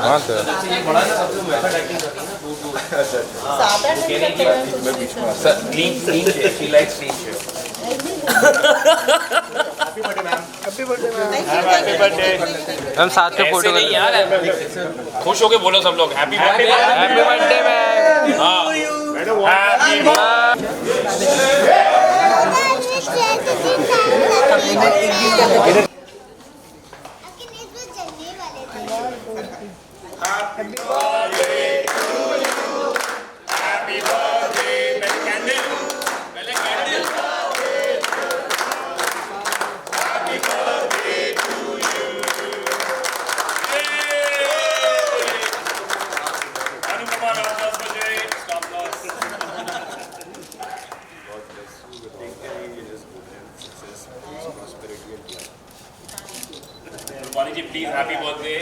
हाँ तो हम साथ में फोटो नहीं यार, खुश होके बोलो सब लोग happy birthday. Happy birthday ma'am. जी प्लीज हैप्पी बर्थडे।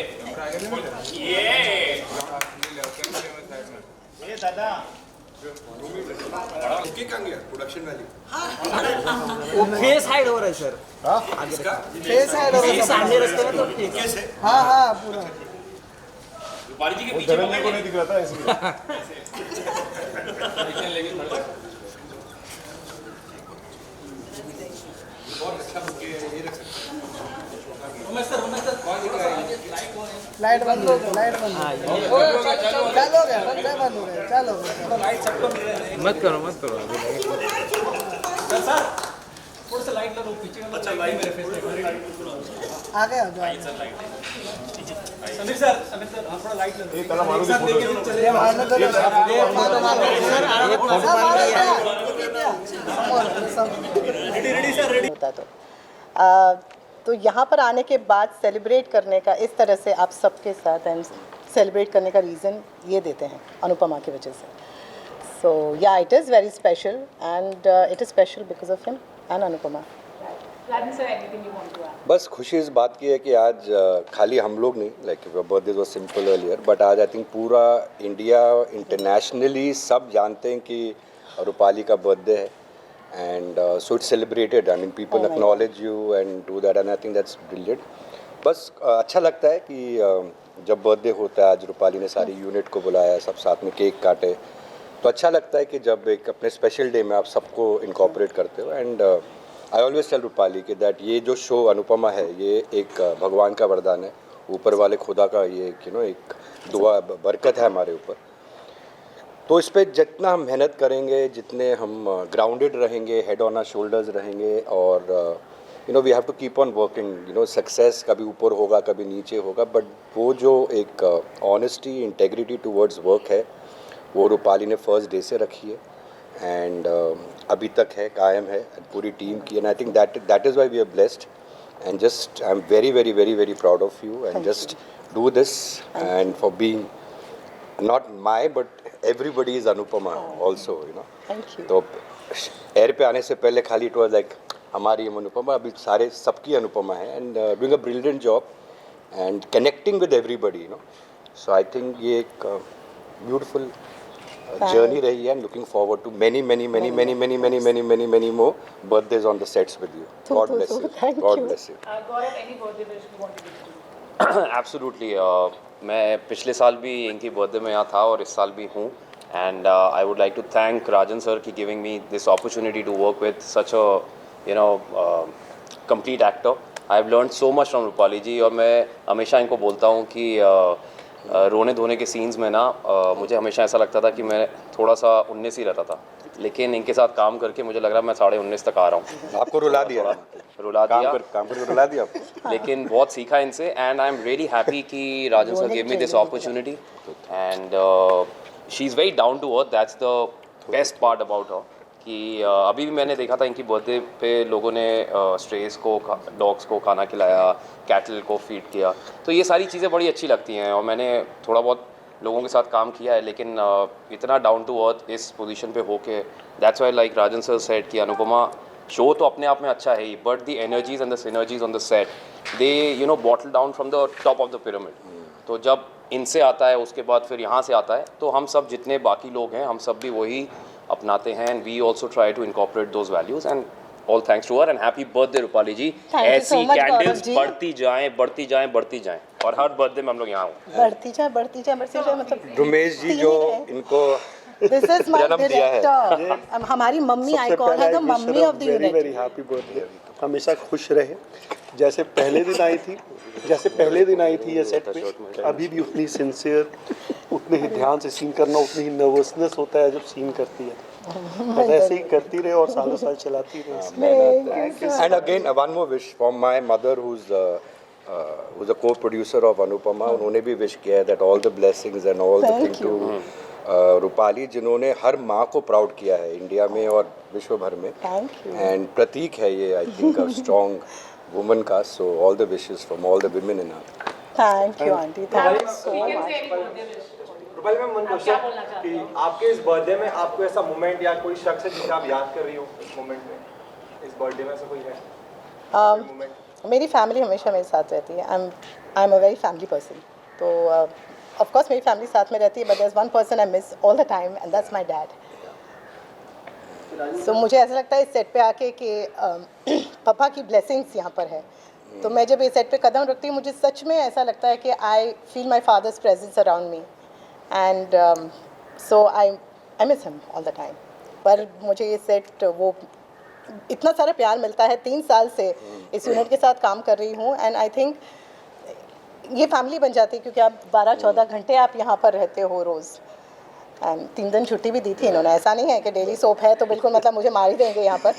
ये दादा प्रोडक्शन वैल्यू वो फेस हाइड हो रहा है सर। फेस हाइड हो रहा है, सामने रखते हैं तो ठीक है। हाँ हाँ पूरा रूपाली जी के पीछे को नहीं दिख रहा था इसलिए। लाइट बंद हो गया, लाइट बंद हो गया। चालू हो गया, बंद हो गया, चालू हो गया। लाइट सबको मिल रहा है। मत करो सर थोड़ा सा लाइट लो पीछे। अच्छा लाइट मेरे फेस पे आ गया। समीर सर आप थोड़ा लाइट लो। ये तला मारो चले मारने दो। ये फोटो मान लिया। रेडी सर रेडी होता तो यहाँ पर आने के बाद सेलिब्रेट करने का इस तरह से आप सबके साथ एंड सेलिब्रेट करने का रीज़न ये देते हैं अनुपमा की वजह से। सो या it is very special and it is special because of him and Anupama. बस खुशी इस बात की है कि आज खाली हम लोग नहीं, like birthday was simple earlier, but आज आई थिंक पूरा इंडिया इंटरनेशनली सब जानते हैं कि रूपाली का बर्थडे है and so it's celebrated. I mean people acknowledge you and do that and I think that's brilliant. बस अच्छा लगता है कि जब बर्थडे होता है, आज रूपाली ने सारी यूनिट को बुलाया, सब साथ में केक काटे, तो अच्छा लगता है कि जब एक अपने स्पेशल डे में आप सबको इनकॉर्पोरेट करते हो। And I always tell Rupali कि दैट ये जो शो अनुपमा है ये एक भगवान का वरदान है, ऊपर वाले खुदा का ये एक दुआ बरकत है हमारे ऊपर। तो इस पर जितना हम मेहनत करेंगे, जितने हम ग्राउंडेड रहेंगे, हेड ऑन आवर शोल्डर्स रहेंगे और we have to keep on working. Success कभी ऊपर होगा कभी नीचे होगा, बट वो जो एक ऑनेस्टी इंटेग्रिटी टूवर्ड्स वर्क है वो रूपाली ने फर्स्ट डे से रखी है एंड अभी तक है, कायम है पूरी टीम की। And I think that is why we are blessed and just I am very very very very proud of you and just do this and for being not my but everybody is Anupama also, Thank you. तो air पे आने से पहले खाली it was like हमारी अनुपमा, अभी सारे सबकी अनुपमा है and doing a brilliant job and connecting with everybody, so I think ये एक ब्यूटीफुल जर्नी रही है and looking forward to many more birthdays on the sets with you. God bless you. God bless you. Gaurav, any birthday wish you want to give? Absolutely मैं पिछले साल भी इनकी birthday में यहाँ था और इस साल भी हूँ and I would like to thank Rajan sir की giving me this opportunity to work with such a complete actor. I have learn so much from Rupali ji और मैं हमेशा इनको बोलता हूँ कि रोने धोने के सीन्स में ना मुझे हमेशा ऐसा लगता था कि मैं थोड़ा सा 19 ही रहता था, लेकिन इनके साथ काम करके मुझे लग रहा है मैं 19.5 तक आ रहा हूँ। आपको रुला दिया काम करके रुला दिया आपको, लेकिन बहुत सीखा इनसे and I am really happy कि Rajan sir give me this opportunity and she is very down to earth. That's the best part about her कि अभी भी मैंने देखा था इनकी बर्थडे पे लोगों ने स्ट्रेस को, डॉग्स को खाना खिलाया, कैटल को फीड किया, तो ये सारी चीज़ें बड़ी अच्छी लगती हैं और मैंने थोड़ा बहुत लोगों के साथ काम किया है, लेकिन इतना डाउन टू अर्थ इस पोजीशन पे होके that's why like Rajan sir said कि अनुपमा शो तो अपने आप में अच्छा है ही, but the energies and the synergies on the set they bottle down from the top of the pyramid. तो जब इनसे आता है उसके बाद फिर यहाँ से आता है, तो हम सब जितने बाकी लोग हैं हम सब भी वही अपनाते हैं and we also try to incorporate those values and all thanks to her and happy birthday Rupali ji. ऐसी कैंडल्स बढ़ती जाएं बढ़ती जाएं बढ़ती जाएं। और हर बर्थडे में हम लोग यहाँ हो। बढ़ती जाए मतलब रुमेश जी जो इनको दिस इज माय जन्म दिया है। डायरेक्टर, हमारी मम्मी आइकॉन है, the mummy of the very unit. Very happy birthday, हमेशा खुश रहे। जैसे पहले दिन आई थी ये सेट पे, अभी भी उतनी सिंसियर, उतने ही ध्यान से सीन करना, उतनी ही नर्वसनेस होता है जब सीन करती है। बस ऐसे ही करती रहे और सालों साल चलाती रहे। And again, one more wish from my mother, who's a co-producer of Anupama. उन्होंने भी wish किया है that all the blessings and all the Thank thing to Rupali, जिन्होंने हर माँ को प्राउड किया है इंडिया में और विश्व भर में. Thank you. And प्रतीक है ये, I think, a strong woman का. So all the wishes from all the women in our. Thank you aunty, thank you so You can much. say any birthday wish. Rupali ma'am, one आप क्या बोलना question चाहते कि हो? आपके इस birthday में आपको ऐसा मोमेंट या कोई शख्स है जिसे आप याद कर रही हो इस मोमेंट में, इस बर्थडे में ऐसा कोई है मोमेंट? मेरी फैमिली हमेशा मेरे साथ रहती है। I am a very family person, तो ऑफ कोर्स मेरी फैमिली साथ में रहती है, but there is one person I miss all the time and that's my dad. So मुझे ऐसा लगता है इस सेट पे आके कि पापा की ब्लेसिंग्स यहाँ पर है, तो मैं जब इस सेट पे कदम रखती हूँ मुझे सच में ऐसा लगता है कि I feel my father's presence around me and so I miss him all the time. पर मुझे ये सेट वो इतना सारा प्यार मिलता है, 3 साल से इस यूनिट के साथ काम कर रही हूँ एंड आई थिंक ये फैमिली बन जाती है, क्योंकि आप 12-14 घंटे आप यहाँ पर रहते हो रोज़। एंड 3 दिन छुट्टी भी दी थी इन्होंने, ऐसा नहीं है कि डेली सोप है तो बिल्कुल मतलब मुझे मार ही देंगे यहाँ पर,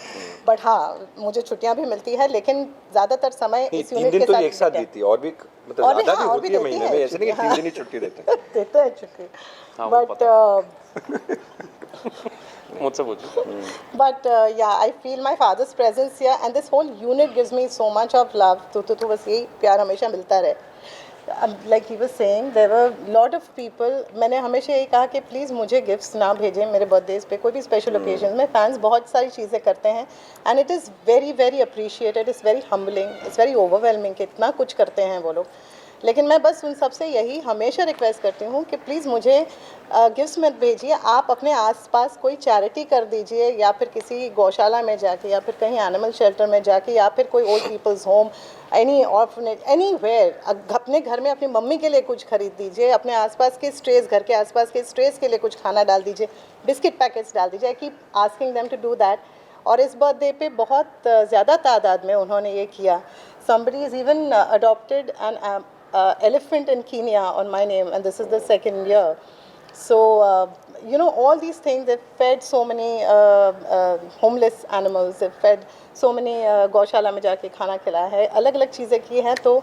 बट हाँ मुझे छुट्टियाँ भी मिलती है, लेकिन ज़्यादातर समय इस 3 यूनिट दिन के तो साथ एक साथ बीता है। देती है, और भी मतलब और भी, ज़्यादा हाँ, भी और भी होती है देती महीने है में, ऐसे नहीं कि 3 छुट्टी, दिन ही छुट्टी देते हैं. देते हैं छुट्टी, हाँ, वो बट मुझसे पूछो। but yeah, I feel my father's presence here and this whole unit gives me so much of love. तो बस यही प्यार हमेशा मिलता रहे. Like he was saying, there were lot of people. मैंने हमेशा यही कहा कि प्लीज़ मुझे गिफ्ट्स ना भेजें मेरे बर्थडेज पे, कोई भी स्पेशल ओकेजन में. फैंस बहुत सारी चीज़ें करते हैं and it is very very appreciated, it's very humbling, it's very overwhelming कि इतना कुछ करते हैं वो लोग. लेकिन मैं बस उन सबसे यही हमेशा रिक्वेस्ट करती हूँ कि प्लीज़ मुझे गिफ्ट्स मत भेजिए, आप अपने आसपास कोई चैरिटी कर दीजिए, या फिर किसी गौशाला में जाके, या फिर कहीं एनिमल शेल्टर में जाके, या फिर कोई old peoples home, any orphanage, anywhere. अपने घर में अपनी मम्मी के लिए कुछ खरीद दीजिए, अपने आसपास के स्ट्रेस, घर के आसपास के स्ट्रेस के लिए कुछ खाना डाल दीजिए, बिस्किट पैकेट्स डाल दीजिए. I keep asking them to do that. और इस बर्थडे पे बहुत ज़्यादा तादाद में उन्होंने ये किया. somebody is even adopted an elephant in Kenya on my name, and this is the 2nd year. So you know, all these things, they've fed so many homeless animals, they've fed so many गौशाला में जाके खाना खिलाया है, अलग अलग चीज़ें की हैं. तो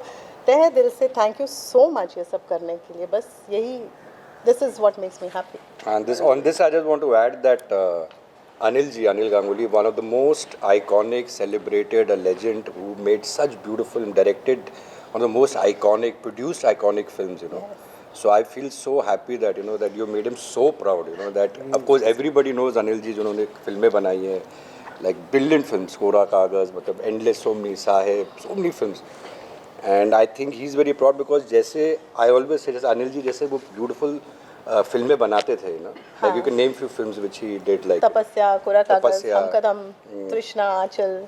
तहे दिल से थैंक यू सो मच ये सब करने के लिए. बस यही, this is what makes me happy. And on this I just want to add that Anil Ganguly, one of the most iconic, celebrated, a legend who made such beautiful and directed one of the most iconic, produced iconic films, you know. Yes. So I feel so happy that, you know, that you made him so proud, you know, that of course everybody knows Anil ji, जिन्होंने फिल्में बनाई हैं, like brilliant films, कोरा कागज, मतलब endless, so many, Saheb, so many films. And I think he's very proud because जैसे I always say, जैसे अनिल जी जैसे वो beautiful फिल्में बनाते थे ना, like you can name few films which he did, like तपस्या, कोरा कागज, तपस्या, हम कदम, तृष्णा, आंचल.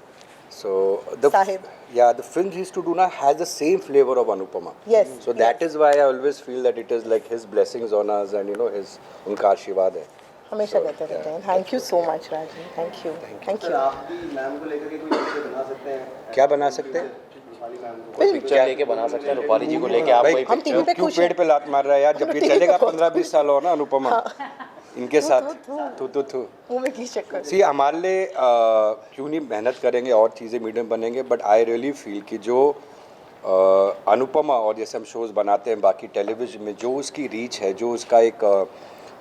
so the Sahib. yeah, the films he used to do now has the same flavor of Anupama. Yes, So that is why I always feel that it is like his blessings on us and, you know, his उनका आशीर्वाद है. हमेशा कहते रहते हैं. Thank you so much राजी, thank you, thank you. आप भी मैम को लेकर के कोई पिक्चर बना सकते हैं? क्या बना सकते हैं? पिक्चर लेके बना सकते हैं रूपाली जी को लेके. आप भाई कोई हम टीवी पे क्यों खुश पेड़ हैं. पे लात मार रहा है यार, जब ये चलेगा 15-20 साल और ना अनुपमा इनके साथ थू मुंह में घी चक्कर. सी हमारे लिए क्यों नहीं मेहनत करेंगे और चीज़ें मीडियम बनेंगे, बट आई रियली फील कि जो अनुपमा और जैसे हम शोज़ बनाते हैं बाकी टेलीविज़न में, जो उसकी रीच है, जो उसका एक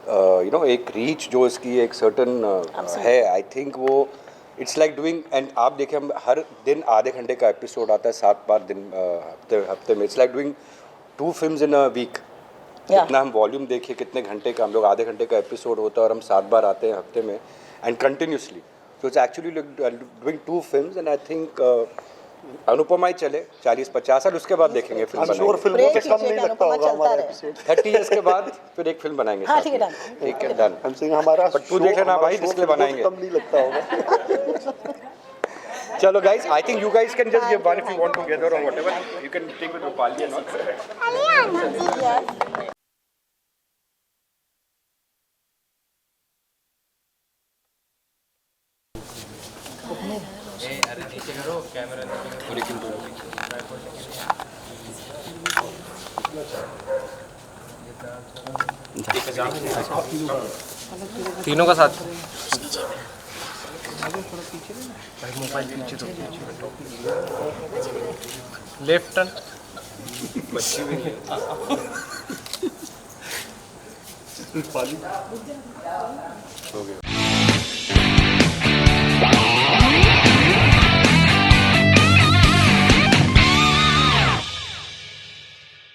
यू नो एक रीच जो इसकी एक सर्टन है, आई थिंक वो इट्स लाइक डूइंग. एंड आप देखें हम हर दिन आधे घंटे का एपिसोड आता है 7 बार दिन हफ्ते में. It's like doing 2 films in a week. कितना हम वॉल्यूम देखिए, कितने घंटे का हम लोग, आधे घंटे का एपिसोड होता है और हम 7 बार आते हैं हफ्ते में and continuously. So it's actually doing 2 films and I think Anupama ही चले 40-50 साल, उसके बाद देखेंगे फिल्म और बनाएंगे. फिल्मों पे Pray कम कीजिए नहीं कि लगता अनुपमा होगा चलता हमारा रहे. एपिसोड. 30 years के बाद फिर एक फिल्म बनाएंगे. हाँ, साथ ठीक है, में. done. ठीक है, डन. हम सिंह हमारा But तू देख लेना हमारा भाई, show जिसके लिए फिल्मों पे बनाएंगे. कम नहीं लगता होगा. चलो guys, I think you guys can just give one if you want together or whatever. You can take with Rupali and all. तीनों का साथ लेफ्ट टर्न पाली